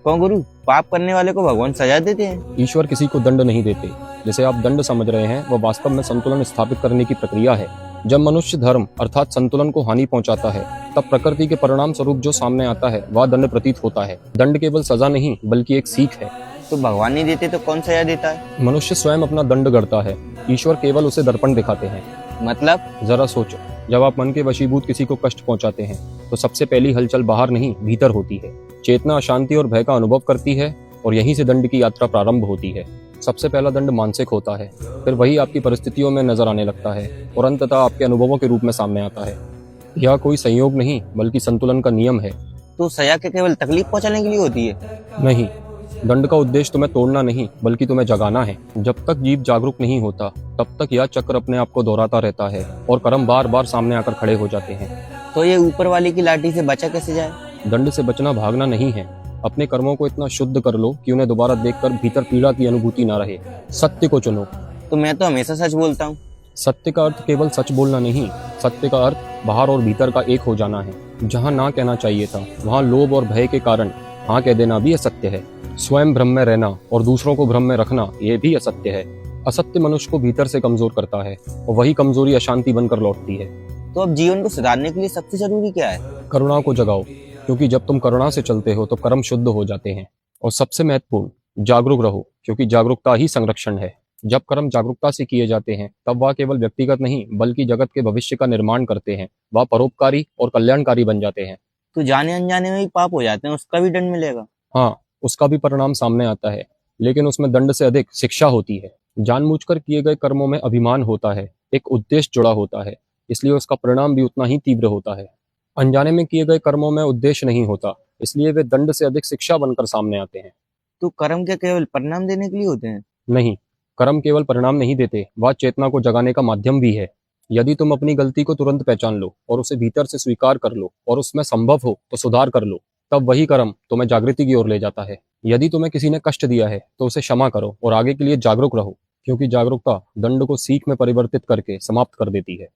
क्यों गुरु, पाप करने वाले को भगवान सजा देते हैं? ईश्वर किसी को दंड नहीं देते। जिसे आप दंड समझ रहे हैं वह वास्तव में संतुलन स्थापित करने की प्रक्रिया है। जब मनुष्य धर्म अर्थात संतुलन को हानि पहुंचाता है तब प्रकृति के परिणाम स्वरूप जो सामने आता है वह दंड प्रतीत होता है। दंड केवल सजा नहीं बल्कि एक सीख है। तो भगवान नहीं देते तो कौन सजा देता है? मनुष्य स्वयं अपना दंड गढ़ता है, ईश्वर केवल उसे दर्पण दिखाते हैं। मतलब? जरा सोचो, जब आप मन के वशीभूत किसी को कष्ट पहुंचाते हैं तो सबसे पहली हलचल बाहर नहीं भीतर होती है। चेतना अशांति और भय का अनुभव करती है और यहीं से दंड की यात्रा प्रारंभ होती है। सबसे पहला दंड मानसिक होता है, फिर वही आपकी परिस्थितियों में नजर आने लगता है और अंततः आपके अनुभवों के रूप में सामने आता है। यह कोई संयोग नहीं बल्कि संतुलन का नियम है। तो सजा के केवल तकलीफ पहुंचाने के लिए होती है? नहीं, दंड का उद्देश्य तुम्हें तोड़ना नहीं बल्कि तुम्हें जगाना है। जब तक जीव जागरूक नहीं होता तब तक यह चक्र अपने आप को दोहराता रहता है और कर्म बार बार सामने आकर खड़े हो जाते हैं। तो ये ऊपर वाले की लाठी से बचा कैसे जाए? दंड से बचना भागना नहीं है। अपने कर्मों को इतना शुद्ध कर लो कि उन्हें दोबारा देखकर भीतर पीड़ा की अनुभूति ना रहे। सत्य को चुनो। तो मैं तो हमेशा सच बोलता हूँ। सत्य का अर्थ केवल सच बोलना नहीं, सत्य का अर्थ बाहर और भीतर का एक हो जाना है। जहाँ ना कहना चाहिए था वहाँ लोभ और भय के कारण हाँ कह देना भी असत्य है। स्वयं भ्रम में रहना और दूसरों को भ्रम में रखना ये भी असत्य है। असत्य मनुष्य को भीतर से कमजोर करता है और वही कमजोरी अशांति बनकर लौटती है। तो अब जीवन को सुधारने के लिए सबसे जरूरी क्या है? करुणा को जगाओ, क्योंकि जब तुम करुणा से चलते हो तो कर्म शुद्ध हो जाते हैं। और सबसे महत्वपूर्ण, जागरूक रहो, क्योंकि जागरूकता ही संरक्षण है। जब कर्म जागरूकता से किए जाते हैं तब वह केवल व्यक्तिगत नहीं बल्कि जगत के भविष्य का निर्माण करते हैं। वह परोपकारी और कल्याणकारी बन जाते हैं। तो जाने अनजाने में भी पाप हो जाते हैं, उसका भी दंड मिलेगा? हाँ, उसका भी परिणाम सामने आता है, लेकिन उसमें दंड से अधिक शिक्षा होती है। जानबूझकर किए गए कर्मों में अभिमान होता है, एक उद्देश्य जुड़ा होता है, इसलिए उसका परिणाम भी उतना ही तीव्र होता है। अनजाने में किए गए कर्मों में उद्देश्य नहीं होता, इसलिए वे दंड से अधिक शिक्षा बनकर सामने आते हैं। तो कर्म क्या केवल परिणाम देने के लिए होते हैं? नहीं, कर्म केवल परिणाम नहीं देते, वह चेतना को जगाने का माध्यम भी है। यदि तुम अपनी गलती को तुरंत पहचान लो और उसे भीतर से स्वीकार कर लो और उसमें संभव हो तो सुधार कर लो, तब वही कर्म तुम्हें जागृति की ओर ले जाता है। यदि तुम्हें किसी ने कष्ट दिया है तो उसे क्षमा करो और आगे के लिए जागरूक रहो, क्योंकि जागरूकता दंड को सीख में परिवर्तित करके समाप्त कर देती है।